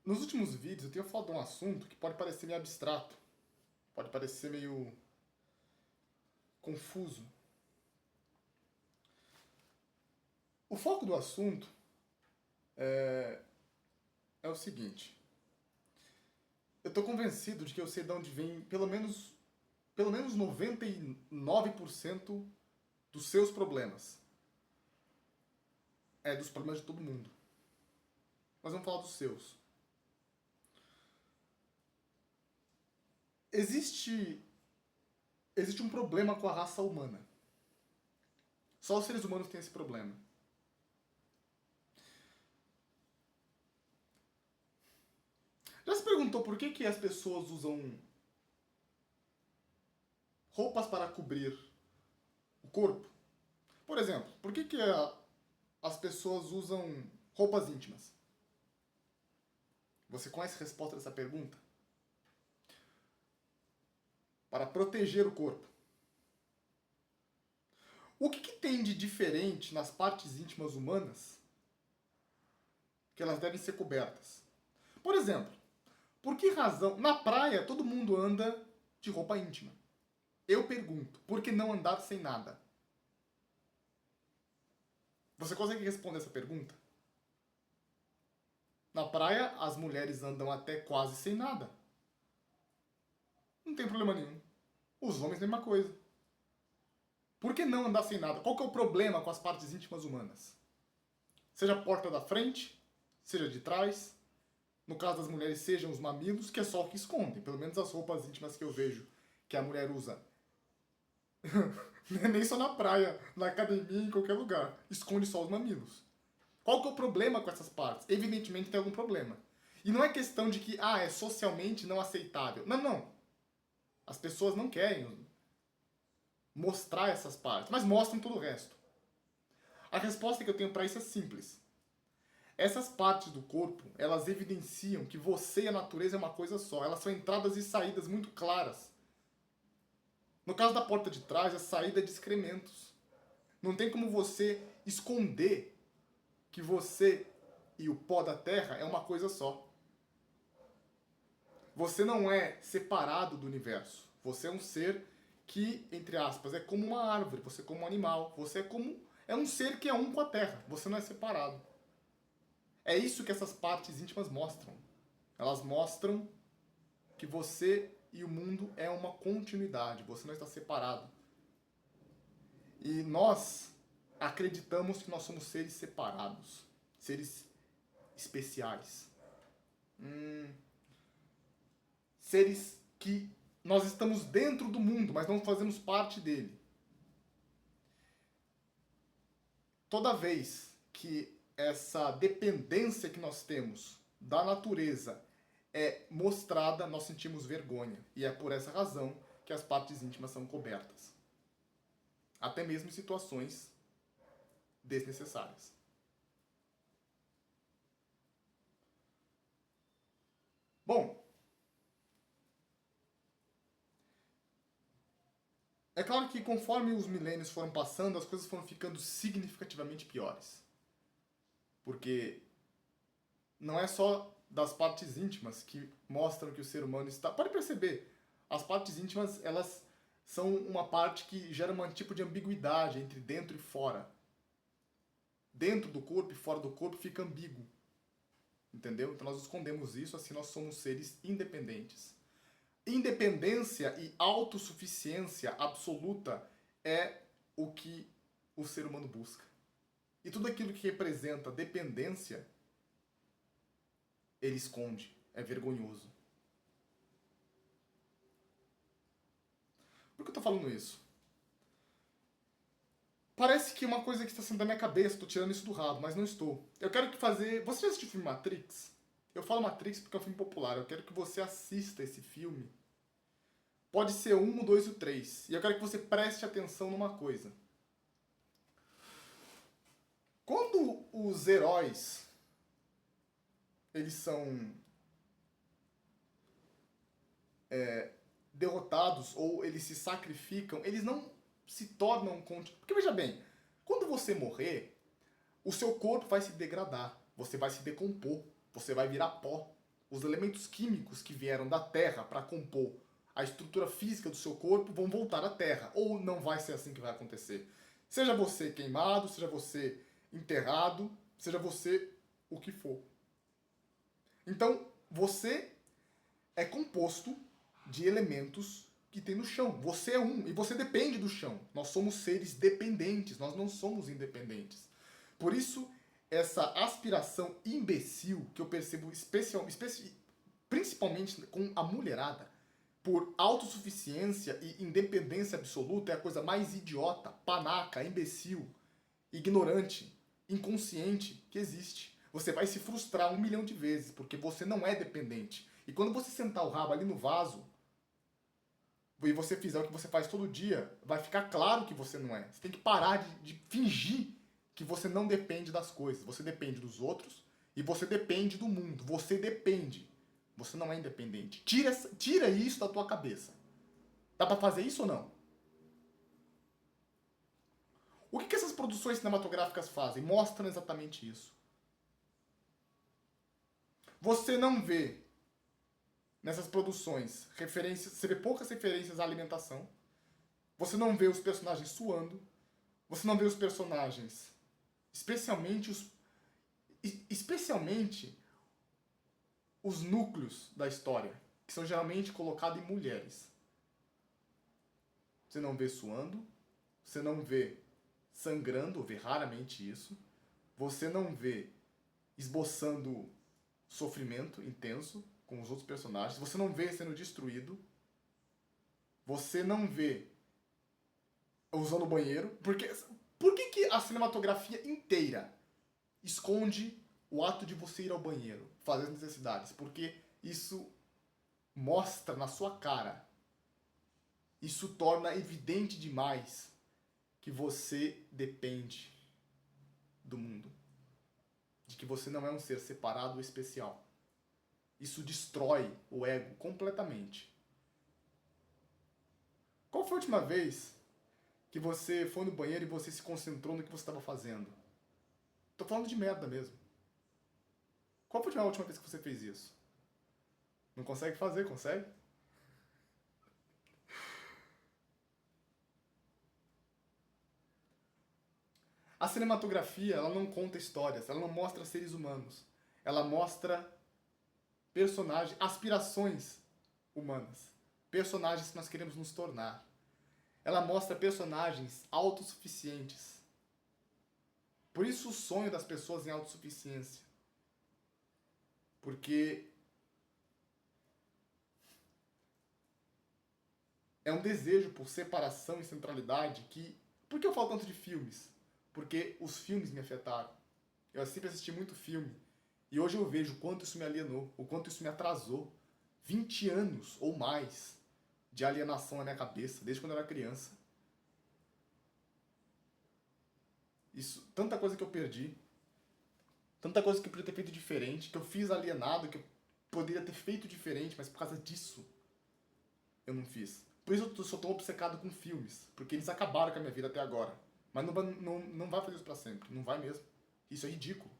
Nos últimos vídeos eu tenho falado de um assunto que pode parecer meio abstrato, pode parecer meio confuso. O foco do assunto é o seguinte: eu estou convencido de que eu sei de onde vem pelo menos 99% dos seus problemas. É, dos problemas de todo mundo. Mas vamos falar dos seus. Existe, existe um problema com a raça humana. Só os seres humanos têm esse problema. Já se perguntou por que as pessoas usam roupas para cobrir o corpo? Por exemplo, por que as pessoas usam roupas íntimas? Você conhece a resposta dessa pergunta? Para proteger o corpo. O que tem de diferente nas partes íntimas humanas que elas devem ser cobertas? Por exemplo, por que razão na praia todo mundo anda de roupa íntima? Eu pergunto, por que não andar sem nada? Você consegue responder essa pergunta? Na praia, as mulheres andam até quase sem nada. Não tem problema nenhum. Os homens, mesma coisa. Por que não andar sem nada? Qual que é o problema com as partes íntimas humanas? Seja a porta da frente, seja de trás. No caso das mulheres, sejam os mamilos, que é só o que escondem. Pelo menos as roupas íntimas que eu vejo que a mulher usa. Nem só na praia, na academia, em qualquer lugar. Esconde só os mamilos. Qual que é o problema com essas partes? Evidentemente tem algum problema. E não é questão de que, é socialmente não aceitável. Não, não. As pessoas não querem mostrar essas partes, mas mostram todo o resto. A resposta que eu tenho para isso é simples. Essas partes do corpo, elas evidenciam que você e a natureza é uma coisa só. Elas são entradas e saídas muito claras. No caso da porta de trás, a saída é de excrementos. Não tem como você esconder que você e o pó da terra é uma coisa só. Você não é separado do universo. Você é um ser que, entre aspas, é como uma árvore, você é como um animal, você é um ser que é um com a terra. Você não é separado. É isso que essas partes íntimas mostram. Elas mostram que você e o mundo é uma continuidade, você não está separado. E nós acreditamos que nós somos seres separados, seres especiais. Seres que nós estamos dentro do mundo, mas não fazemos parte dele. Toda vez que essa dependência que nós temos da natureza é mostrada, nós sentimos vergonha. E é por essa razão que as partes íntimas são cobertas. Até mesmo em situações desnecessárias. Bom, é claro que conforme os milênios foram passando, as coisas foram ficando significativamente piores. Porque não é só das partes íntimas que mostram que o ser humano está... Pode perceber, as partes íntimas, elas são uma parte que gera um tipo de ambiguidade entre dentro e fora. Dentro do corpo e fora do corpo fica ambíguo. Entendeu? Então nós escondemos isso, assim nós somos seres independentes. Independência e autossuficiência absoluta é o que o ser humano busca. E tudo aquilo que representa dependência, ele esconde. É vergonhoso. Por que eu tô falando isso? Parece que é uma coisa que está saindo da minha cabeça, tô tirando isso do rabo, mas não estou. Eu quero que fazer... Você já assistiu o filme Matrix? Eu falo Matrix porque é um filme popular. Eu quero que você assista esse filme. Pode ser o 1, o 2 e o 3. E eu quero que você preste atenção numa coisa. Quando os heróis eles são derrotados ou eles se sacrificam, eles não se tornam... Porque veja bem, quando você morrer, o seu corpo vai se degradar, você vai se decompor, você vai virar pó. os elementos químicos que vieram da Terra para compor a estrutura física do seu corpo vão voltar à Terra. Ou não vai ser assim que vai acontecer. Seja você queimado, seja você enterrado, seja você o que for. Então, você é composto de elementos que tem no chão. Você é um, e você depende do chão. Nós somos seres dependentes, nós não somos independentes. Por isso, essa aspiração imbecil que eu percebo principalmente com a mulherada, por autossuficiência e independência absoluta, é a coisa mais idiota, panaca, imbecil, ignorante, inconsciente que existe. Você vai se frustrar 1 milhão de vezes, porque você não é dependente. E quando você sentar o rabo ali no vaso, e você fizer o que você faz todo dia, vai ficar claro que você não é. Você tem que parar de fingir que você não depende das coisas. Você depende dos outros e você depende do mundo. Você depende. Você não é independente. Tira isso da tua cabeça. Dá pra fazer isso ou não? O que essas produções cinematográficas fazem? Mostram exatamente isso. Você não vê nessas produções referências, você vê poucas referências à alimentação. Você não vê os personagens suando. Você não vê os personagens, especialmente os núcleos da história, que são geralmente colocados em mulheres. Você não vê suando, você não vê sangrando, vê raramente isso. Você não vê esboçando sofrimento intenso com os outros personagens. Você não vê sendo destruído. Você não vê usando o banheiro. Por que a cinematografia inteira esconde o ato de você ir ao banheiro, fazer as necessidades? Porque isso mostra na sua cara. Isso torna evidente demais que você depende do mundo. De que você não é um ser separado ou especial. Isso destrói o ego completamente. Qual foi a última vez que você foi no banheiro e você se concentrou no que você estava fazendo? Tô falando de merda mesmo. Qual foi a última vez que você fez isso? Não consegue fazer, consegue? A cinematografia, ela não conta histórias, ela não mostra seres humanos. Ela mostra personagens, aspirações humanas. Personagens que nós queremos nos tornar. Ela mostra personagens autossuficientes. Por isso o sonho das pessoas em autossuficiência. Porque é um desejo por separação e centralidade que... Por que eu falo tanto de filmes? Porque os filmes me afetaram. Eu sempre assisti muito filme. E hoje eu vejo o quanto isso me alienou, o quanto isso me atrasou. 20 anos ou mais de alienação na minha cabeça, desde quando eu era criança. Isso, tanta coisa que eu perdi. Tanta coisa que eu poderia ter feito diferente, que eu fiz alienado, que eu poderia ter feito diferente, mas por causa disso eu não fiz. Por isso eu sou tão obcecado com filmes, porque eles acabaram com a minha vida até agora. Mas não vai fazer isso pra sempre, não vai mesmo. Isso é ridículo.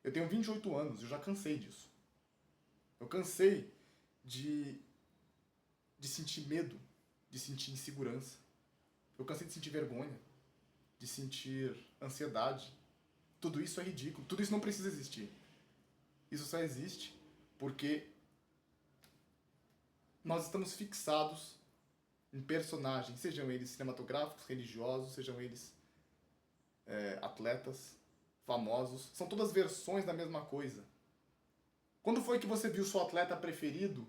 Eu tenho 28 anos, eu já cansei disso. Eu cansei de sentir medo, de sentir insegurança. Eu cansei de sentir vergonha, de sentir ansiedade. Tudo isso é ridículo, tudo isso não precisa existir. Isso só existe porque nós estamos fixados em personagens, sejam eles cinematográficos, religiosos, sejam eles atletas, famosos. São todas versões da mesma coisa. Quando foi que você viu seu atleta preferido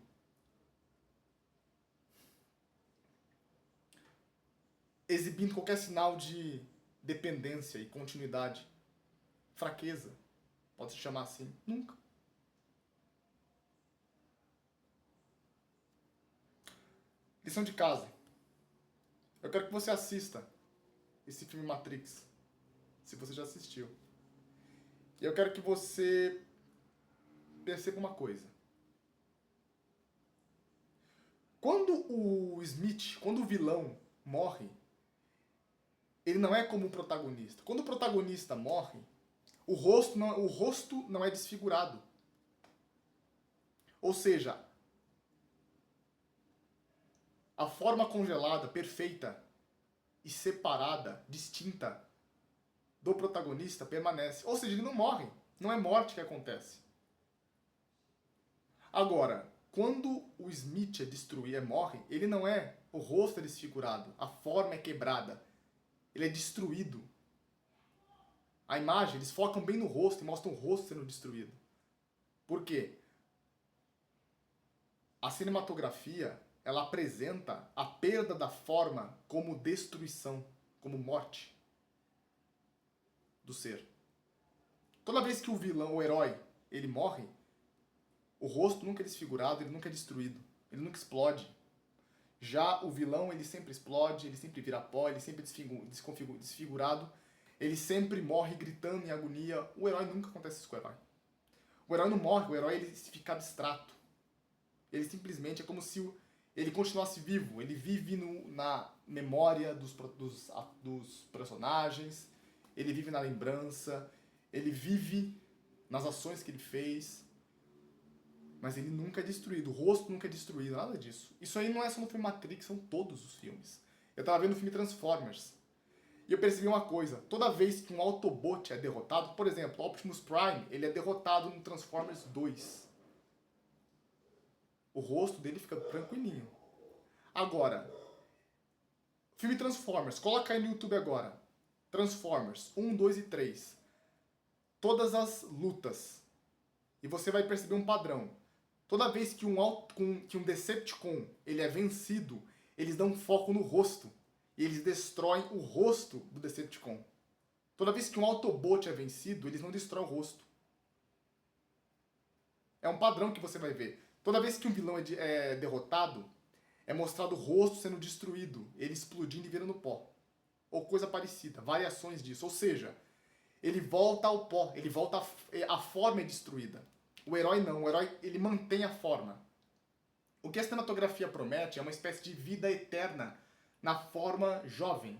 exibindo qualquer sinal de dependência e continuidade? Fraqueza, pode se chamar assim. Nunca. Lição de casa. Eu quero que você assista esse filme Matrix, se você já assistiu. E eu quero que você perceba uma coisa. Quando o Smith, quando o vilão morre, ele não é como o protagonista. Quando o protagonista morre, o rosto não é desfigurado. Ou seja, a forma congelada, perfeita e separada, distinta do protagonista permanece. Ou seja, ele não morre. Não é morte que acontece. Agora, quando o Smith morre, ele não é, o rosto é desfigurado, a forma é quebrada, ele é destruído. A imagem, eles focam bem no rosto e mostram o rosto sendo destruído. Por quê? A cinematografia, ela apresenta a perda da forma como destruição, como morte do ser. Toda vez que o vilão, o herói, ele morre, o rosto nunca é desfigurado, ele nunca é destruído, ele nunca explode. Já o vilão, ele sempre explode, ele sempre vira pó, ele sempre é desfigurado, ele sempre morre gritando em agonia. O herói nunca acontece isso com o herói. O herói não morre, o herói ele fica abstrato. Ele simplesmente é como se ele continuasse vivo, ele vive na memória dos personagens, ele vive na lembrança, ele vive nas ações que ele fez. Mas ele nunca é destruído, o rosto nunca é destruído, nada disso. Isso aí não é só no filme Matrix, são todos os filmes. Eu tava vendo o filme Transformers, e eu percebi uma coisa, toda vez que um Autobot é derrotado, por exemplo, Optimus Prime, ele é derrotado no Transformers 2. O rosto dele fica tranquilinho. Agora, filme Transformers, coloca aí no YouTube agora. Transformers 1, 2 e 3. Todas as lutas. E você vai perceber um padrão. Toda vez que um Decepticon ele é vencido, eles dão foco no rosto. E eles destroem o rosto do Decepticon. Toda vez que um Autobot é vencido, eles não destroem o rosto. É um padrão que você vai ver. Toda vez que um vilão é derrotado, é mostrado o rosto sendo destruído, ele explodindo e virando pó. Ou coisa parecida, variações disso. Ou seja, ele volta ao pó, ele volta a forma é destruída. O herói não, o herói ele mantém a forma. O que a cinematografia promete é uma espécie de vida eterna na forma jovem,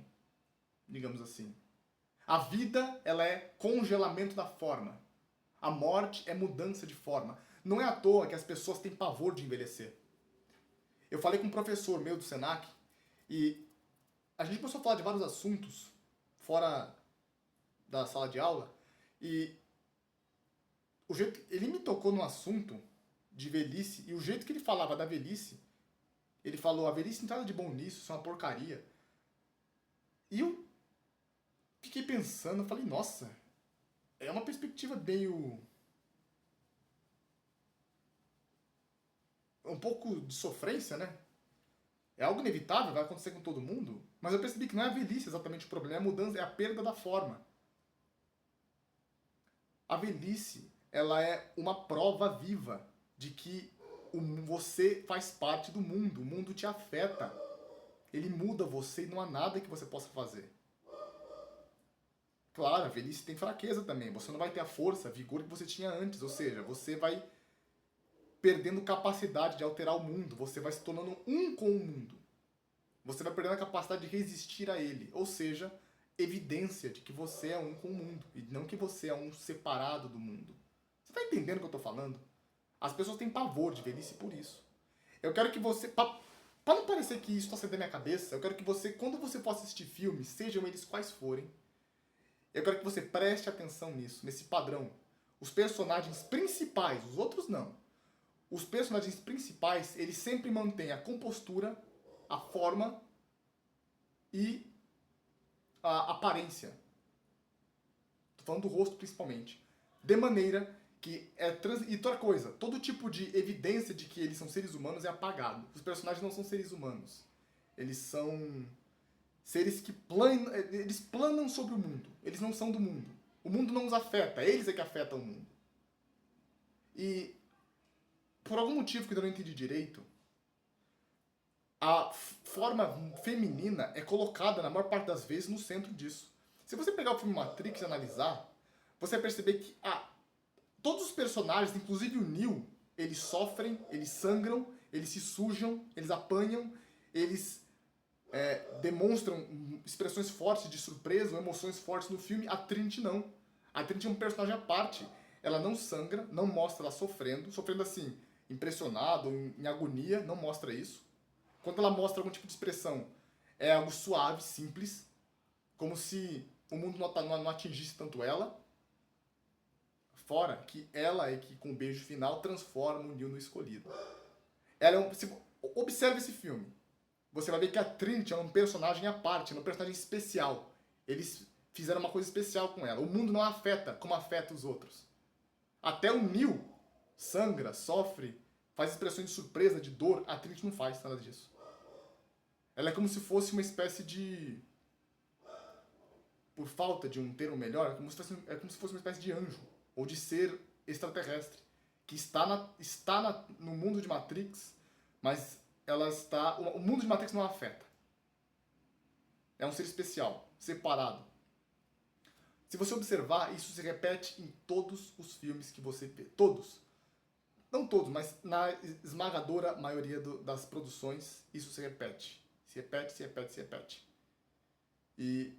digamos assim. A vida, ela é congelamento da forma. A morte é mudança de forma. Não é à toa que as pessoas têm pavor de envelhecer. Eu falei com um professor meu do Senac e a gente começou a falar de vários assuntos fora da sala de aula e o jeito ele me tocou no assunto de velhice e o jeito que ele falava da velhice, ele falou, a velhice não tem nada de bom nisso, isso é uma porcaria. E eu fiquei pensando, eu falei, nossa, é uma perspectiva meio um pouco de sofrência, né? É algo inevitável, vai acontecer com todo mundo, mas eu percebi que não é a velhice exatamente o problema, é a mudança, é a perda da forma. A velhice, ela é uma prova viva de que você faz parte do mundo, o mundo te afeta. Ele muda você e não há nada que você possa fazer. Claro, a velhice tem fraqueza também, você não vai ter a força, a vigor que você tinha antes, ou seja, você vai perdendo capacidade de alterar o mundo, você vai se tornando um com o mundo. Você vai perdendo a capacidade de resistir a ele, ou seja, evidência de que você é um com o mundo, e não que você é um separado do mundo. Você tá entendendo o que eu tô falando? As pessoas têm pavor de velhice por isso. Eu quero que você, pra não parecer que isso tá saindo da minha cabeça, eu quero que você, quando você for assistir filmes, sejam eles quais forem, eu quero que você preste atenção nisso, nesse padrão. Os personagens principais, os outros não. Os personagens principais, eles sempre mantêm a compostura, a forma e a aparência. Tô falando do rosto principalmente. De maneira que e outra coisa, todo tipo de evidência de que eles são seres humanos é apagado. Os personagens não são seres humanos. Eles são seres que eles planam sobre o mundo. Eles não são do mundo. O mundo não os afeta, eles é que afetam o mundo. E por algum motivo que eu não entendi direito, a forma feminina é colocada, na maior parte das vezes, no centro disso. Se você pegar o filme Matrix e analisar, você vai perceber que todos os personagens, inclusive o Neo, eles sofrem, eles sangram, eles se sujam, eles apanham, eles demonstram expressões fortes de surpresa, ou emoções fortes no filme. A Trinity não. A Trinity é um personagem à parte. Ela não sangra, não mostra ela sofrendo assim, impressionado ou em agonia, não mostra isso. Quando ela mostra algum tipo de expressão, é algo suave, simples, como se o mundo não atingisse tanto ela. Fora que ela é que, com o beijo final, transforma o Neo no escolhido. Observe esse filme. Você vai ver que a Trinity é um personagem à parte, é um personagem especial. Eles fizeram uma coisa especial com ela. O mundo não a afeta como afeta os outros. Até o Neo sangra, sofre, faz expressões de surpresa, de dor. A Trinity não faz nada disso. Ela é como se fosse uma espécie de... Por falta de um termo melhor, é como se fosse uma espécie de anjo. Ou de ser extraterrestre. Que está no mundo de Matrix, mas ela está... O mundo de Matrix não a afeta. É um ser especial, separado. Se você observar, isso se repete em todos os filmes que você vê. Todos. Não todos, mas na esmagadora maioria das produções, isso se repete. Se repete, se repete, se repete. E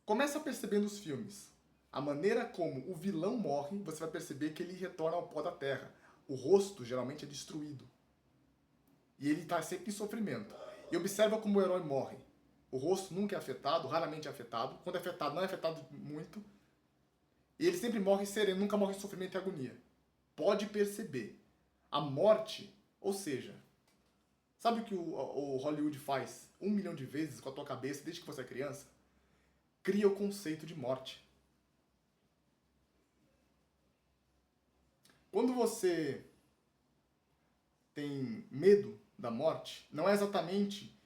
começa a perceber nos filmes. A maneira como o vilão morre, você vai perceber que ele retorna ao pó da terra. O rosto, geralmente, é destruído. E ele está sempre em sofrimento. E observa como o herói morre. O rosto nunca é afetado, raramente é afetado. Quando é afetado, não é afetado muito. E ele sempre morre sereno, nunca morre em sofrimento e agonia. Pode perceber. A morte, ou seja, sabe o que o Hollywood faz 1 milhão de vezes com a tua cabeça desde que você é criança? Cria o conceito de morte. Quando você tem medo da morte, não é exatamente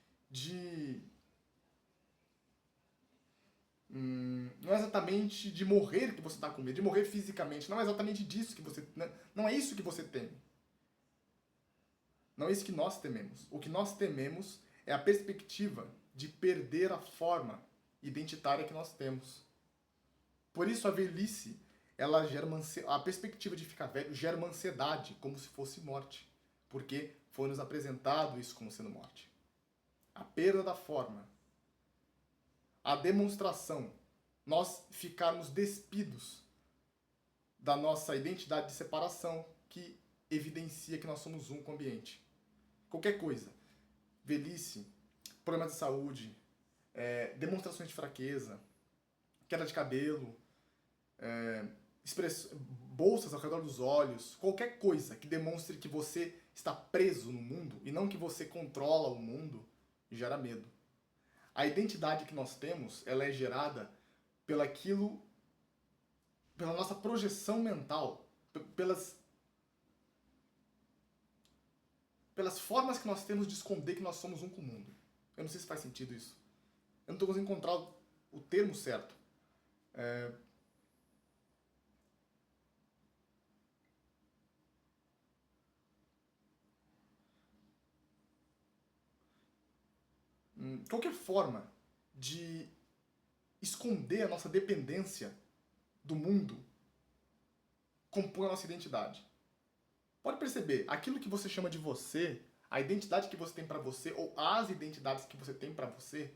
não é exatamente de morrer que você está com medo, de morrer fisicamente. Não é exatamente disso que você... Não é isso que você teme. Não é isso que nós tememos. O que nós tememos é a perspectiva de perder a forma identitária que nós temos. Por isso a velhice, ela gera a perspectiva de ficar velho gera uma ansiedade, como se fosse morte. Porque foi nos apresentado isso como sendo morte. A perda da forma. A demonstração, nós ficarmos despidos da nossa identidade de separação que evidencia que nós somos um com o ambiente. Qualquer coisa, velhice, problemas de saúde, demonstrações de fraqueza, queda de cabelo, bolsas ao redor dos olhos, qualquer coisa que demonstre que você está preso no mundo e não que você controla o mundo, gera medo. A identidade que nós temos, ela é gerada pela nossa projeção mental, pelas formas que nós temos de esconder que nós somos um com o mundo. Eu não sei se faz sentido isso. Eu não estou conseguindo encontrar o termo certo. Qualquer forma de esconder a nossa dependência do mundo compõe a nossa identidade. Pode perceber, aquilo que você chama de você, a identidade que você tem pra você, ou as identidades que você tem pra você,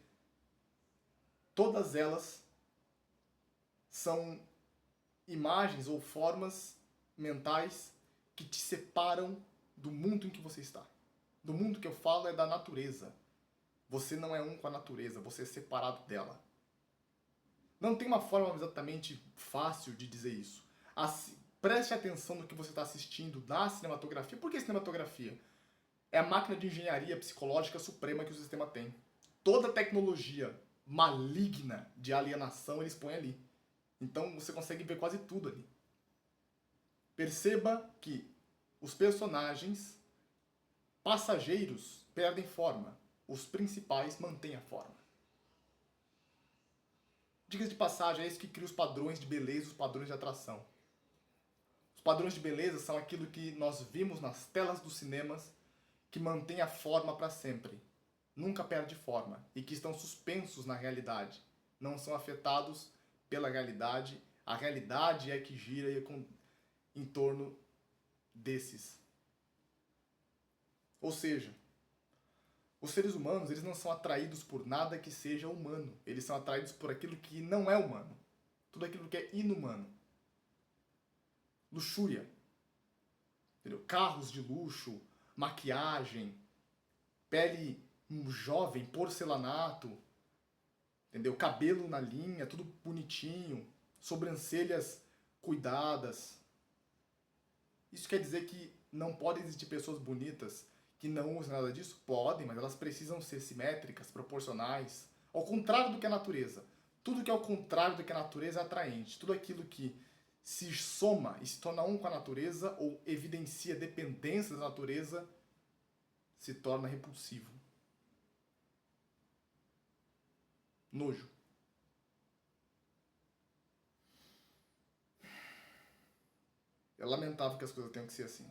todas elas são imagens ou formas mentais que te separam do mundo em que você está. Do mundo que eu falo é da natureza. Você não é um com a natureza, você é separado dela. Não tem uma forma exatamente fácil de dizer isso. Preste atenção no que você está assistindo na cinematografia. Por que cinematografia? É a máquina de engenharia psicológica suprema que o sistema tem. Toda tecnologia maligna de alienação eles põem ali. Então você consegue ver quase tudo ali. Perceba que os personagens passageiros perdem forma. Os principais mantêm a forma. Diga de passagem, é isso que cria os padrões de beleza, os padrões de atração. Os padrões de beleza são aquilo que nós vimos nas telas dos cinemas que mantém a forma para sempre. Nunca perde forma e que estão suspensos na realidade. Não são afetados pela realidade. A realidade é que gira em torno desses. Ou seja, os seres humanos, eles não são atraídos por nada que seja humano. Eles são atraídos por aquilo que não é humano. Tudo aquilo que é inumano. Luxúria. entendeu? Carros de luxo, maquiagem, pele jovem, porcelanato, entendeu? Cabelo na linha, tudo bonitinho, sobrancelhas cuidadas. Isso quer dizer que não podem existir pessoas bonitas que não usam nada disso? Podem, mas elas precisam ser simétricas, proporcionais, ao contrário do que a natureza. Tudo que é ao contrário do que a natureza é atraente. Tudo aquilo que se soma e se torna um com a natureza ou evidencia dependência da natureza se torna repulsivo. Nojo. É lamentável que as coisas tenham que ser assim.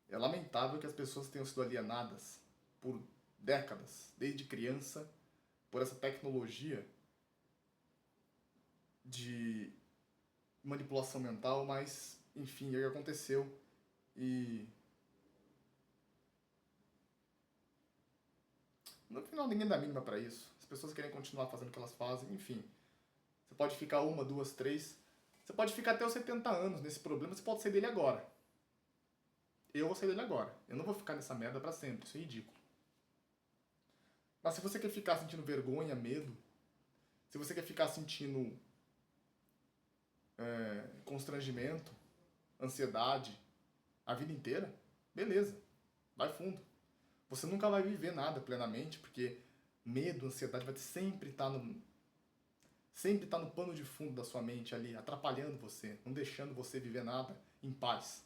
É lamentável que as pessoas tenham sido alienadas por décadas, desde criança, por essa tecnologia de manipulação mental, mas, enfim, é o que aconteceu e no final ninguém dá mínima pra isso. As pessoas querem continuar fazendo o que elas fazem, enfim. Você pode ficar uma, duas, três, você pode ficar até os 70 anos nesse problema, você pode sair dele agora. Eu vou sair dele agora. Eu não vou ficar nessa merda pra sempre, isso é ridículo. Mas se você quer ficar sentindo vergonha, medo, se você quer ficar sentindo constrangimento, ansiedade a vida inteira, beleza, vai fundo. Você nunca vai viver nada plenamente, porque medo, ansiedade vai sempre tá no pano de fundo da sua mente ali, atrapalhando você, não deixando você viver nada em paz.